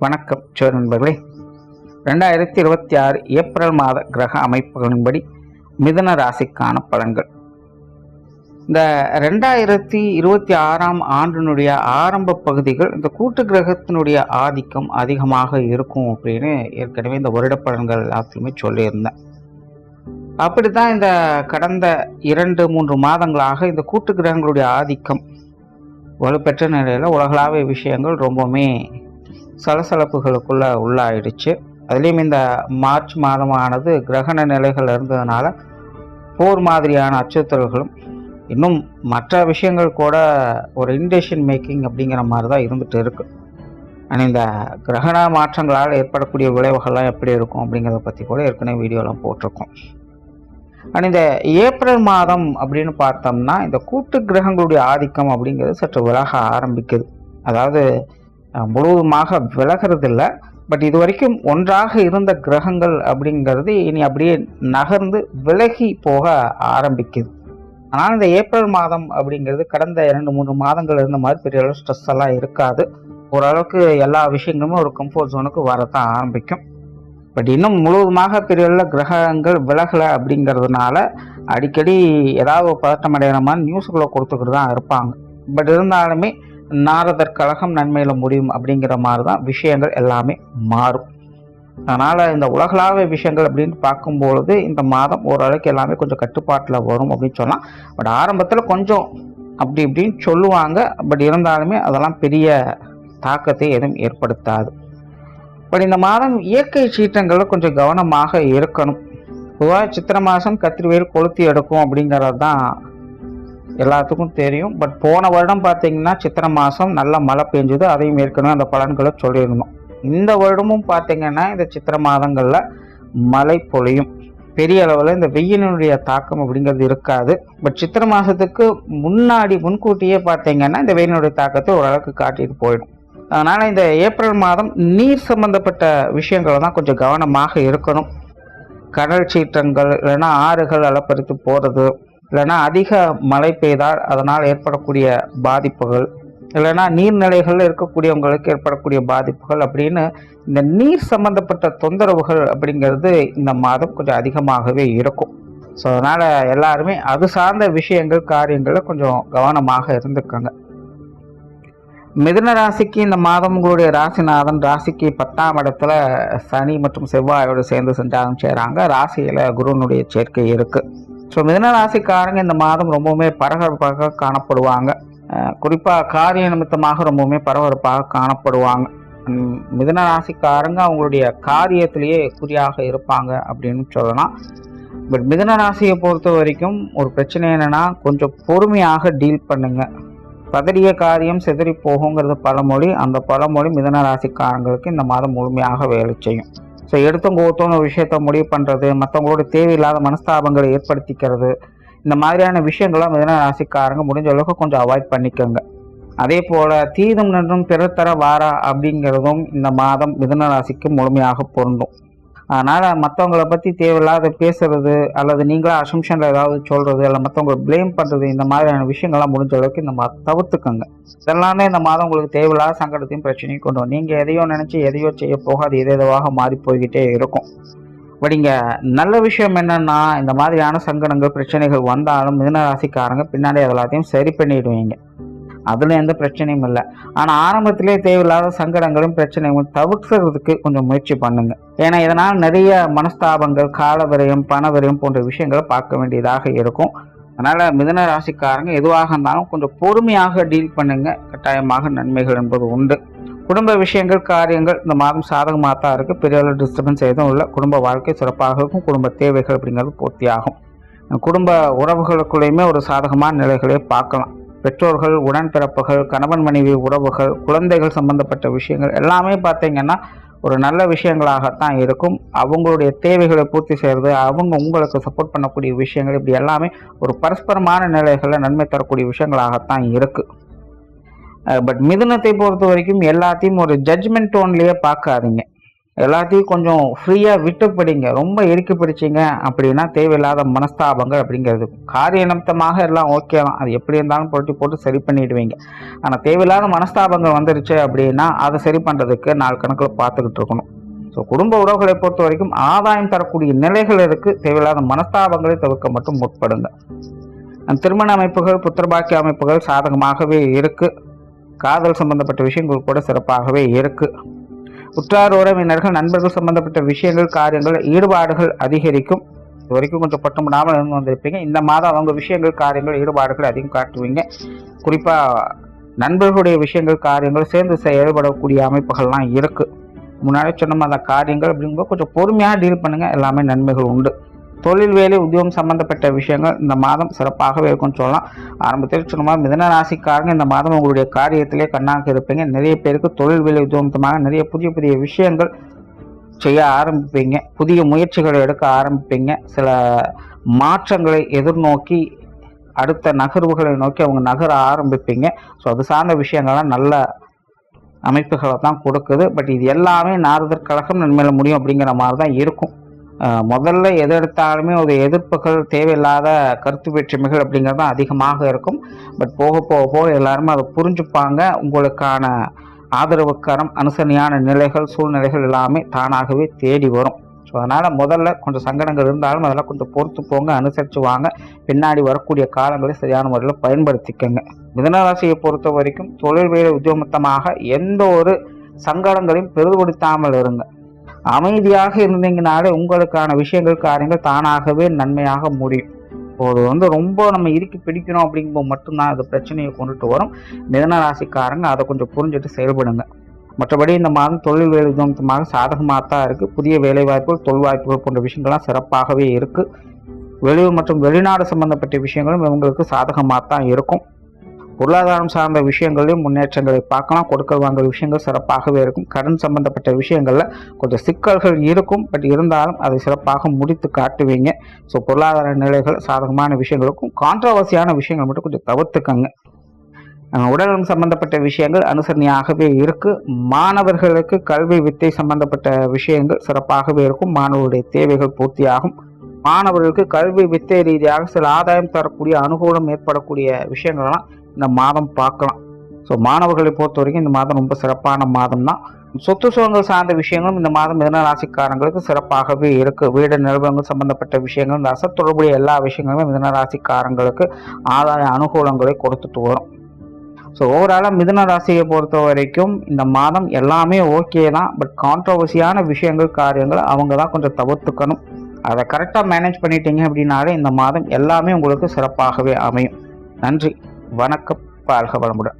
வணக்கம் சோர் நண்பர்களே. 2026 ஏப்ரல் மாத கிரக அமைப்புகளின்படி மிதுன ராசிக்கான பலன்கள். இந்த 2026ஆம் ஆண்டினுடைய ஆரம்ப பகுதிகள் இந்த கூட்டு கிரகத்தினுடைய ஆதிக்கம் அதிகமாக இருக்கும் அப்படின்னு ஏற்கனவே இந்த வருட பலன்கள் எல்லாத்துலையுமே சொல்லியிருந்தேன். அப்படித்தான் இந்த கடந்த 2-3 மாதங்களாக இந்த கூட்டு கிரகங்களுடைய ஆதிக்கம் வலுப்பெற்ற நிலையில் உலகளாவிய விஷயங்கள் ரொம்பவுமே சலசலப்புகளுக்குள்ள உள்ளாயிடுச்சு. அதுலேயும் இந்த மார்ச் மாதமானது கிரகண நிலைகள் இருந்ததுனால போர் மாதிரியான அச்சுறுத்தல்களும் இன்னும் மற்ற விஷயங்கள் கூட ஒரு இன்டெசிஷன் மேக்கிங் அப்படிங்கிற மாதிரி தான் இருந்துகிட்டு இருக்கு. ஆனால் இந்த கிரகண மாற்றங்களால் ஏற்படக்கூடிய விளைவுகள்லாம் எப்படி இருக்கும் அப்படிங்கிறத பற்றி கூட ஏற்கனவே வீடியோலாம் போட்டிருக்கோம். ஆனால் இந்த ஏப்ரல் மாதம் அப்படின்னு பார்த்தோம்னா இந்த கூட்டு கிரகங்களுடைய ஆதிக்கம் அப்படிங்கிறது சற்று விலக ஆரம்பிக்குது. அதாவது முழுவதுமாக விலகிறது இல்லை, பட் இது வரைக்கும் ஒன்றாக இருந்த கிரகங்கள் அப்படிங்கிறது இனி அப்படியே நகர்ந்து விலகி போக ஆரம்பிக்குது. ஆனால் இந்த ஏப்ரல் மாதம் அப்படிங்கிறது கடந்த 2-3 மாதங்கள் இருந்த மாதிரி பெரிய அளவு ஸ்ட்ரெஸ் எல்லாம் இருக்காது. ஓரளவுக்கு எல்லா விஷயங்களுமே ஒரு கம்ஃபர்ட் ஜோனுக்கு வரத்தான் ஆரம்பிக்கும். பட் இன்னும் முழுவதுமாக பெரிய அளவில் கிரகங்கள் விலகலை அப்படிங்கிறதுனால அடிக்கடி ஏதாவது பதட்டம் அடைகிற மாதிரி நியூஸுக்குள்ளே கொடுத்துக்கிட்டு தான் இருப்பாங்க. பட் இருந்தாலுமே நாரதர் கழகம் நன்மையில் முடியும் அப்படிங்கிற மாதிரி தான் விஷயங்கள் எல்லாமே மாறும். அதனால் இந்த உலகளாவிய விஷயங்கள் அப்படின்னு பார்க்கும்பொழுது இந்த மாதம் ஓரளவுக்கு எல்லாமே கொஞ்சம் கட்டுப்பாட்டில் வரும் அப்படின்னு சொல்லலாம். பட் ஆரம்பத்தில் கொஞ்சம் அப்படி இப்படின்னு சொல்லுவாங்க. பட் இருந்தாலுமே அதெல்லாம் பெரிய தாக்கத்தை எதுவும் ஏற்படுத்தாது. பட் இந்த மாதம் இயற்கை சீற்றங்களில் கொஞ்சம் கவனமாக இருக்கணும். பொதுவாக சித்திரை மாதம் கத்திரிவேல் கொளுத்தி எடுக்கும் அப்படிங்கிறது தான் எல்லாத்துக்கும் தெரியும். பட் போன வருடம் பார்த்தீங்கன்னா சித்திரை மாதம் நல்ல மழை பெஞ்சுது. அதையும் ஏற்கனவே அந்த பலன்களை சொல்லியிருந்தோம். இந்த வருடமும் பார்த்தீங்கன்னா இந்த சித்திரை மாதங்களில் மழை பொழியும். பெரிய அளவில் இந்த வெயிலினுடைய தாக்கம் அப்படிங்கிறது இருக்காது. பட் சித்திரை மாதத்துக்கு முன்கூட்டியே பார்த்தீங்கன்னா இந்த வெயிலினுடைய தாக்கத்தை ஓரளவுக்கு காட்டிட்டு போயிடும். அதனால் இந்த ஏப்ரல் மாதம் நீர் சம்பந்தப்பட்ட விஷயங்களை தான் கொஞ்சம் கவனமாக இருக்கணும். கடல் சீற்றங்கள் இல்லைன்னா ஆறுகள் அலப்பறித்து போகிறது, இல்லைன்னா அதிக மழை பெய்தால் அதனால் ஏற்படக்கூடிய பாதிப்புகள், இல்லைன்னா நீர்நிலைகளில் இருக்கக்கூடியவங்களுக்கு ஏற்படக்கூடிய பாதிப்புகள் அப்படின்னு இந்த நீர் சம்பந்தப்பட்ட தொந்தரவுகள் அப்படிங்கிறது இந்த மாதம் கொஞ்சம் அதிகமாகவே இருக்கும். ஸோ அதனால் எல்லாருமே அது சார்ந்த விஷயங்கள் காரியங்களில் கொஞ்சம் கவனமாக இருந்துக்கோங்க. மிதுன ராசிக்கு இந்த மாதம் உங்களுடைய ராசிநாதன் ராசிக்கு 10ஆம் இடத்துல சனி மற்றும் செவ்வாயோடு சேர்ந்து சஞ்சாரம் செய்கிறாங்க. ராசியில் குருனுடைய சேர்க்கை இருக்குது. ஸோ மிதுன ராசிக்காரங்க இந்த மாதம் ரொம்பவுமே பரபரப்பாக காணப்படுவாங்க. குறிப்பாக காரிய நிமித்தமாக ரொம்பவுமே பரபரப்பாக காணப்படுவாங்க. மிதுன ராசிக்காரங்க அவங்களுடைய காரியத்திலேயே குறியாக இருப்பாங்க அப்படின்னு சொல்லலாம். பட் மிதுன ராசியை பொறுத்த வரைக்கும் ஒரு பிரச்சனை என்னென்னா கொஞ்சம் பொறுமையாக டீல் பண்ணுங்க. பதறிய காரியம் செதறி போகுங்கிறது பழமொழி. அந்த பழமொழி மிதுன ராசிக்காரங்களுக்கு இந்த மாதம் முழுமையாக வேலை செய்யும். ஸோ எடுத்தவங்க ஒருத்தவங்க ஒரு விஷயத்த முடிவு பண்ணுறது, மற்றவங்களோட தேவையில்லாத மனஸ்தாபங்களை ஏற்படுத்திக்கிறது, இந்த மாதிரியான விஷயங்கள்லாம் மிதுன ராசிக்காரங்க முடிஞ்ச அளவுக்கு கொஞ்சம் அவாய்ட் பண்ணிக்கோங்க. அதே போல் தீதும் நன்றும் பிறர் தர வாரா அப்படிங்கிறதும் இந்த மாதம் மிதுன ராசிக்கு முழுமையாக பொருந்தும். அதனால் மற்றவங்களை பற்றி தேவையில்லாத பேசுறது அல்லது நீங்களா அசம்ஷனில் ஏதாவது சொல்கிறது அல்ல மற்றவங்களை ப்ளேம் பண்ணுறது, இந்த மாதிரியான விஷயங்கள்லாம் முடிஞ்ச அளவுக்கு இந்த மாதம் தவிர்த்துக்கோங்க. இதெல்லாமே இந்த மாதம் உங்களுக்கு தேவையில்லாத சங்கடத்தையும் பிரச்சனையும் கொண்டு வரும். நீங்கள் எதையோ நினச்சி எதையோ செய்ய போக அது எதுவாக மாறி போய்கிட்டே இருக்கும். பட் இங்கே நல்ல விஷயம் என்னென்னா இந்த மாதிரியான சங்கடங்கள் பிரச்சனைகள் வந்தாலும் மிதுன ராசிக்காரங்க பின்னாடி எல்லாத்தையும் சரி பண்ணிடுவீங்க. அதில் எந்த பிரச்சனையும் இல்லை. ஆனால் ஆரம்பத்திலே தேவையில்லாத சங்கடங்களும் பிரச்சனைகளும் தவிர்க்கிறதுக்கு கொஞ்சம் முயற்சி பண்ணுங்க. ஏன்னா இதனால் நிறைய மனஸ்தாபங்கள், கால விரயம், பண விரயம் போன்ற விஷயங்களை பார்க்க வேண்டியதாக இருக்கும். அதனால் மிதுன ராசிக்காரங்க எதுவாக இருந்தாலும் கொஞ்சம் பொறுமையாக டீல் பண்ணுங்க. கட்டாயமாக நன்மைகள் என்பது உண்டு. குடும்ப விஷயங்கள் காரியங்கள் இந்த மாதம் சாதகமாக தான் இருக்குது. பெரிய அளவு டிஸ்டர்பன்ஸ் எதுவும் இல்லை. குடும்ப வாழ்க்கை சிறப்பாக இருக்கும். குடும்ப தேவைகள் அப்படிங்கிறது பூர்த்தியாகும். குடும்ப உறவுகளுக்குள்ளேயுமே ஒரு சாதகமான நிலைகளை பார்க்கலாம். பெற்றோர்கள், உடன்பிறப்புகள், கணவன் மனைவி உறவுகள், குழந்தைகள் சம்பந்தப்பட்ட விஷயங்கள் எல்லாமே பார்த்தீங்கன்னா ஒரு நல்ல விஷயங்களாகத்தான் இருக்கும். அவங்களுடைய தேவைகளை பூர்த்தி செய்கிறது, அவங்க உங்களுக்கு சப்போர்ட் பண்ணக்கூடிய விஷயங்கள், இப்படி எல்லாமே ஒரு பரஸ்பரமான நிலைகளில் நன்மை தரக்கூடிய விஷயங்களாகத்தான் இருக்குது. பட் மிதுனத்தை பொறுத்த வரைக்கும் எல்லாத்தையும் ஒரு ஜட்ஜ்மெண்ட் டோன்லேயே பார்க்காதீங்க. எல்லாத்தையும் கொஞ்சம் ஃப்ரீயாக விட்டு படிங்க. ரொம்ப இறுக்கி பிடிச்சிங்க அப்படின்னா தேவையில்லாத மனஸ்தாபங்கள் அப்படிங்கிறது காரிய நிமித்தமாக எல்லாம் ஓகே தான், அது எப்படி இருந்தாலும் போட்டு போட்டு சரி பண்ணிடுவீங்க. ஆனால் தேவையில்லாத மனஸ்தாபங்கள் வந்துருச்சு அப்படின்னா அதை சரி பண்ணுறதுக்கு நாள் கணக்கில் பார்த்துக்கிட்டு இருக்கணும். ஸோ குடும்ப உறவுகளை பொறுத்த வரைக்கும் ஆதாயம் தரக்கூடிய நிலைகள் இருக்குது. தேவையில்லாத மனஸ்தாபங்களை தவிர்க்க மட்டும் முற்படுங்க. திருமண அமைப்புகள், புத்திரபாக்கிய அமைப்புகள் சாதகமாகவே இருக்குது. காதல் சம்பந்தப்பட்ட விஷயங்கள் கூட சிறப்பாகவே இருக்குது. உற்றார் உறவினர்கள், நண்பர்கள் சம்பந்தப்பட்ட விஷயங்கள், காரியங்கள், ஈடுபாடுகள் அதிகரிக்கும். இது வரைக்கும் கொஞ்சம் பட்டுமிடாமல் இருந்து வந்திருப்பீங்க. இந்த மாதம் அவங்க விஷயங்கள், காரியங்கள், ஈடுபாடுகள் அதிகம் காட்டுவீங்க. குறிப்பாக நண்பர்களுடைய விஷயங்கள், காரியங்கள் சேர்ந்து செயல்படக்கூடிய அமைப்புகள்லாம் இருக்குது. முன்னாடி சொன்ன அந்த காரியங்கள் அப்படிங்கும்போது கொஞ்சம் பொறுமையாக டீல் பண்ணுங்கள், எல்லாமே நன்மைகள் உண்டு. தொழில், வேலை, உத்தியோகம் சம்பந்தப்பட்ட விஷயங்கள் இந்த மாதம் சிறப்பாகவே இருக்கும்னு சொல்லலாம். ஆரம்பத்தில் சொன்ன மிதுன ராசிக்காரங்க இந்த மாதம் உங்களுடைய காரியத்திலே கண்ணாக இருப்பீங்க. நிறைய பேருக்கு தொழில், வேலை, உத்தியோகமாக நிறைய புதிய புதிய விஷயங்கள் செய்ய ஆரம்பிப்பீங்க. புதிய முயற்சிகளை எடுக்க ஆரம்பிப்பீங்க. சில மாற்றங்களை எதிர்நோக்கி அடுத்த நகர்வுகளை நோக்கி அவங்க நகர ஆரம்பிப்பீங்க. ஸோ அது சார்ந்த விஷயங்கள்லாம் நல்ல அமைப்புகளை தான் கொடுக்குது. பட் இது எல்லாமே நாரதர் கழகம் நன்மையில முடியும் அப்படிங்கிற மாதிரி தான் இருக்கும். முதல்ல எது எடுத்தாலுமே ஒரு எதிர்ப்புகள், தேவையில்லாத கருத்து வேற்றுமைகள் அப்படிங்கிறது தான் அதிகமாக இருக்கும். பட் போக போக போக எல்லாருமே அதை புரிஞ்சுப்பாங்க. உங்களுக்கான ஆதரவுக்கரம், அனுசரணையான நிலைகள், சூழ்நிலைகள் எல்லாமே தானாகவே தேடி வரும். ஸோ அதனால் முதல்ல கொஞ்சம் சங்கடங்கள் இருந்தாலும் அதெல்லாம் கொஞ்சம் பொறுத்து போங்க, அனுசரித்து வாங்க. பின்னாடி வரக்கூடிய காலங்களை சரியான முறையில் பயன்படுத்திக்கங்க. மிதுனராசியை பொறுத்த வரைக்கும் தொழில், வேலை, உத்தியோகத்தமாக எந்த ஒரு சங்கடங்களையும் பெரிதுபடுத்தாமல் இருங்க. அமைதியாக இருந்தீங்கனாலே உங்களுக்கான விஷயங்கள், காரியங்கள் தானாகவே நன்மையாக முடியும். அது ரொம்ப நம்ம இறுக்கி பிடிக்கணும் அப்படிங்கும்போது மட்டும்தான் அது பிரச்சனையை கொண்டுட்டு வரும். மிதுன ராசிக்காரங்க அதை கொஞ்சம் புரிஞ்சுட்டு செயல்படுங்க. மற்றபடி இந்த மாதம் தொழில், வேலை உத்தியோகமாக சாதகமாக தான் இருக்குது. புதிய வேலை வாய்ப்புகள், தொழில் வாய்ப்புகள் போன்ற விஷயங்கள்லாம் சிறப்பாகவே இருக்குது. வெளியூர் மற்றும் வெளிநாடு சம்பந்தப்பட்ட விஷயங்களும் இவங்களுக்கு சாதகமாக தான் இருக்கும். பொருளாதாரம் சார்ந்த விஷயங்களையும் முன்னேற்றங்களை பார்க்கலாம். கொடுக்கல் வாங்கல் விஷயங்கள் சிறப்பாகவே இருக்கும். கடன் சம்பந்தப்பட்ட விஷயங்களில் கொஞ்சம் சிக்கல்கள் இருக்கும். பட் இருந்தாலும் அதை சிறப்பாக முடித்து காட்டுவீங்க. ஸோ பொருளாதார நிலைகள் சாதகமான விஷயங்களுக்கும் கான்ட்ரவர்சியான விஷயங்கள் மட்டும் கொஞ்சம் தவிர்த்துக்கங்க. உடல்நலம் சம்பந்தப்பட்ட விஷயங்கள் அனுசரணையாகவே இருக்குது. மாணவர்களுக்கு கல்வி, வித்தை சம்பந்தப்பட்ட விஷயங்கள் சிறப்பாகவே இருக்கும். மாணவர்களுடைய தேவைகள் பூர்த்தியாகும். மாணவர்களுக்கு கல்வி, வித்தை ரீதியாக சில ஆதாயம் தரக்கூடிய, அனுகூலம் ஏற்படக்கூடிய விஷயங்கள்லாம் இந்த மாதம் பார்க்கலாம். ஸோ மாணவர்களை பொறுத்த வரைக்கும் இந்த மாதம் ரொம்ப சிறப்பான மாதம் தான். சொத்து சுகங்கள் சார்ந்த விஷயங்களும் இந்த மாதம் மிதுன ராசிக்காரங்களுக்கு சிறப்பாகவே இருக்குது. வீடு, நிறுவனங்கள் சம்பந்தப்பட்ட விஷயங்கள், இந்த அசத்தொடர்புடைய எல்லா விஷயங்களுமே மிதுன ராசிக்காரங்களுக்கு ஆதாய அனுகூலங்களை கொடுத்துட்டு வரும். ஸோ ஓவராலாக மிதுன ராசியை பொறுத்த வரைக்கும் இந்த மாதம் எல்லாமே ஓகே தான். பட் கான்ட்ரவர்சியான விஷயங்கள், காரியங்கள் அவங்க தான் கொஞ்சம் தவிர்த்துக்கணும். அதை கரெக்டாக மேனேஜ் பண்ணிட்டீங்க அப்படின்னாலே இந்த மாதம் எல்லாமே உங்களுக்கு சிறப்பாகவே அமையும். நன்றி, வணக்கம், வாழ்க வளமுடன்.